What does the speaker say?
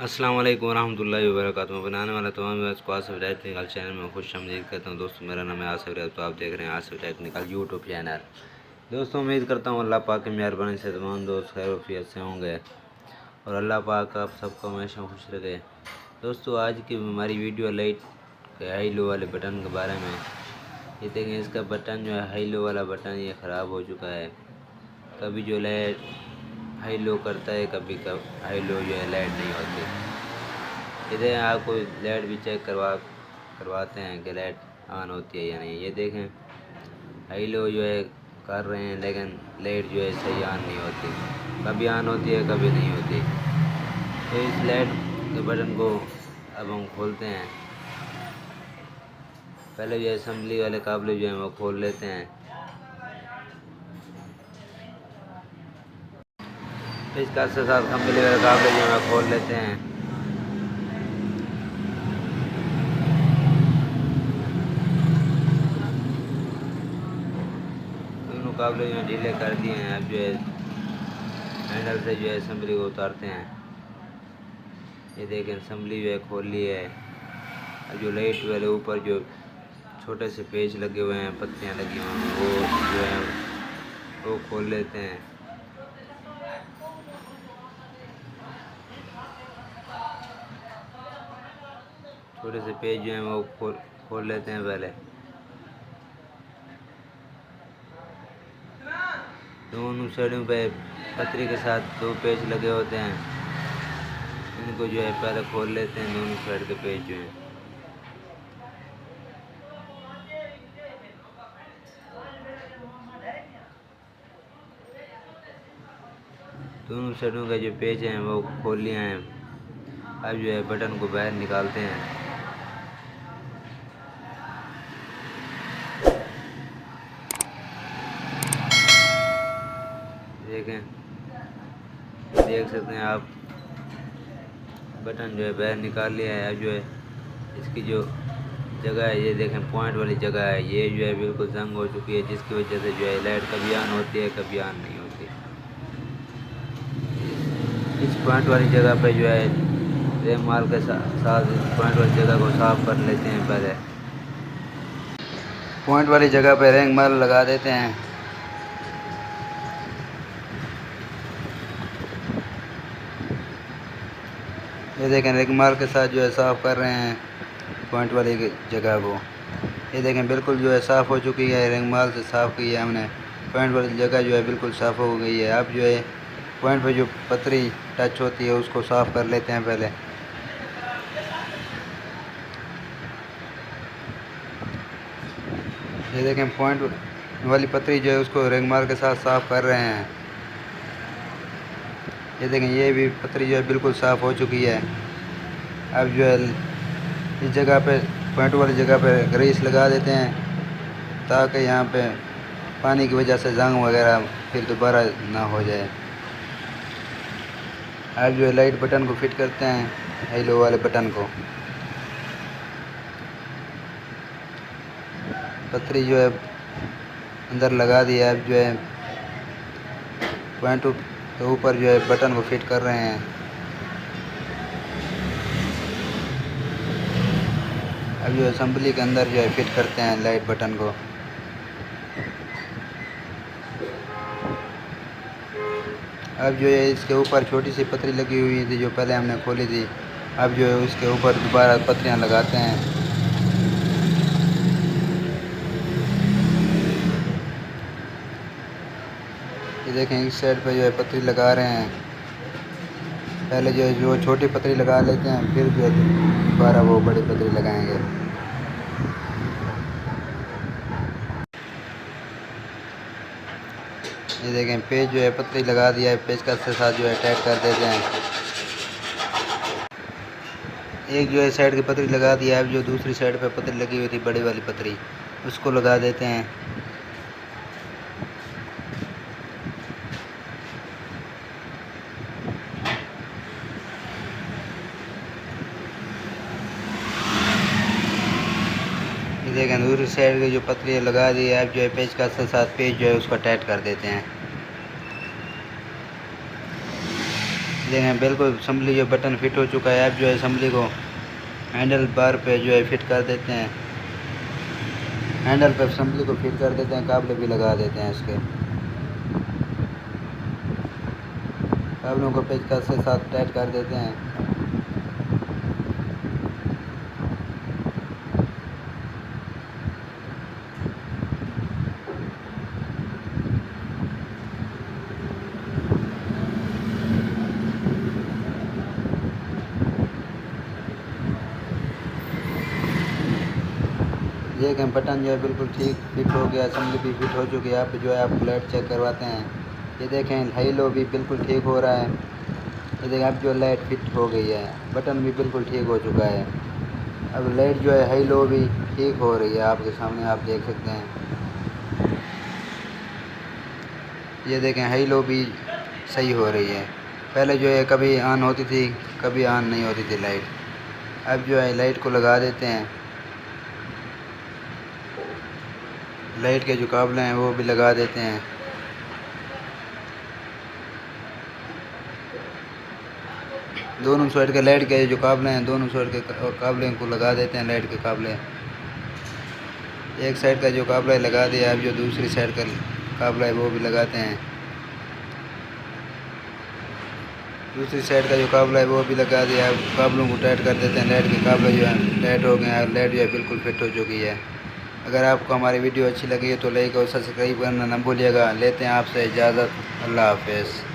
अस्सलाम वालेकुम रहमतुल्लाहि व बरकातुहू। मैं बनाने वाला तमाम व्यूअर्स को आसिफ हिदायत टेक्निकल चैनल में खुश आमदीद कहता हूँ। दोस्तों मेरा नाम है आसिफ हिदायत, तो आप देख रहे हैं आसिफ टेक्निकल यूट्यूब चैनल। दोस्तों उम्मीद करता हूँ अल्लाह पाक की मेहरबानी से तमाम दोस्त खैर वफियत से होंगे और अल्लाह पाक आप सबको हमेशा खुश रखे। दोस्तों आज की हमारी वीडियो लाइट के हाई लो वाले बटन के बारे में। ये देखें, इसका बटन जो है हाई लो वाला बटन ये ख़राब हो चुका है। कभी जो लाइट हाई लो करता है, कभी हाई लो जो है लाइट नहीं होती। इधर आपको लाइट भी चेक करवाते हैं कि लाइट ऑन होती है या नहीं। ये देखें हाई लो जो है कर रहे हैं, लेकिन लाइट जो है सही ऑन नहीं होती, कभी ऑन होती है कभी नहीं होती। तो इस लाइट के बटन को अब हम खोलते हैं। पहले जो असम्बली वाले काबले जो हैं वो खोल लेते हैं। इसका से साथ कंपनी वाले काबले जो है खोल लेते हैं। दोनों काबले जो है ढीले कर दिए हैं। अब जो है हैंडल से जो है असम्बली को उतारते हैं। ये देखें असम्बली जो है खोल ली है। अब जो लाइट वाले ऊपर जो छोटे से पेच लगे हुए हैं, पत्तियां लगी हुई हैं, वो जो है वो खोल लेते हैं। छोटे से पेज जो हैं वो खोल लेते हैं। पहले दोनों साइडों पे पतरी के साथ दो पेज लगे होते हैं, इनको जो है पहले खोल लेते हैं। दोनों साइड के पेज जो हैं दोनों साइडों के जो पेज हैं वो खोल लिए हैं। अब जो है बटन को बाहर निकालते हैं। देख सकते हैं आप, बटन जो है बाहर निकाल लिया है। अब जो है इसकी जो जगह है, ये देखें पॉइंट वाली जगह है, ये जो है बिल्कुल जंग हो चुकी है, जिसकी वजह से जो है लाइट कभी ऑन होती है कभी ऑन नहीं होती। इस पॉइंट वाली जगह पे जो है रेम माल के साथ इस पॉइंट वाली जगह को साफ कर लेते हैं। पहले पॉइंट वाली जगह पे रेंग माल लगा देते हैं। ये देखें रेंग माल के साथ जो है साफ़ कर रहे हैं पॉइंट वाली जगह को। ये देखें बिल्कुल जो है साफ़ हो चुकी है, रेंग माल से साफ़ की है हमने। पॉइंट वाली जगह जो है बिल्कुल साफ़ हो गई है। अब जो है पॉइंट पे जो पतरी टच होती है उसको साफ़ कर लेते हैं। पहले ये देखें पॉइंट वाली पतरी जो है उसको रेंग माल के साथ साफ़ कर रहे हैं। ये देखें ये भी पतरी जो है बिल्कुल साफ़ हो चुकी है। अब जो है इस जगह पे पॉइंट वाली जगह पे ग्रीस लगा देते हैं, ताकि यहाँ पे पानी की वजह से जंग वगैरह फिर दोबारा ना हो जाए। अब जो है लाइट बटन को फिट करते हैं, हेलो वाले बटन को। पतरी जो है अंदर लगा दी है। अब जो है पॉइंट के ऊपर जो है बटन को फिट कर रहे हैं। अब जो असम्बली के अंदर जो है फिट करते हैं लाइट बटन को। अब जो है इसके ऊपर छोटी सी पतरी लगी हुई थी जो पहले हमने खोली थी, अब जो है उसके ऊपर दोबारा पतरियाँ लगाते हैं। ये देखें इस साइड पे जो है पतरी लगा रहे हैं। पहले जो है जो छोटी पतरी लगा लेते हैं, फिर जो है दोबारा वो बड़ी पतरी लगाएंगे। ये देखें पेज जो है पतरी लगा दिया है, पेज का से साथ जो है टाइट कर देते हैं। एक जो है साइड की पतरी लगा दिया है। अब जो दूसरी साइड पे पतरी लगी हुई थी बड़ी वाली पतरी, उसको लगा देते हैं। ये देखें दूसरी साइड की जो पतरी लगा दी है। अब जो है पेज का से साथ पेज जो है उसको टाइट कर देते हैं। देखें बिल्कुल असम्बली जो बटन फिट हो चुका है। अब जो है असम्बली को हैंडल बार पे जो है फिट कर देते हैं, हैंडल पे असम्बली को फिट कर देते हैं, काबले भी लगा देते हैं। इसके काबलों को पेचकस से साथ टाइट कर देते हैं। ये कि बटन जो है बिल्कुल ठीक फिट हो गया, असम्बली भी फिट हो चुकी है। आप जो है आप लाइट चेक करवाते हैं। ये देखें हाई लो भी बिल्कुल ठीक हो रहा है। ये देखें अब जो लाइट फिट हो गई है, बटन भी बिल्कुल ठीक हो चुका है। अब लाइट जो है हाई लो भी ठीक हो रही है, आपके सामने आप देख सकते हैं। ये देखें हाई लो भी सही हो रही है। पहले जो है कभी ऑन होती थी, कभी ऑन नहीं होती थी लाइट। अब जो है लाइट को लगा देते हैं। लाइट के जो काबले हैं वो भी लगा देते हैं। दोनों साइड के लाइट के जो काबले हैं, दोनों साइड के काबले को लगा देते हैं। लाइट के काबले एक साइड का जो काबला है लगा दिया। अब जो दूसरी साइड का काबला है वो भी लगाते हैं। दूसरी साइड का जो काबला है वो भी लगा दिया। अब काबलों को टाइट कर देते हैं। लाइट के काबले जो है टाइट हो गए हैं। लाइट जो है बिल्कुल फिट हो चुकी है। अगर आपको हमारी वीडियो अच्छी लगी है तो लाइक और सब्सक्राइब करना न भूलिएगा। लेते हैं आपसे इजाज़त। अल्लाह हाफ़िज़।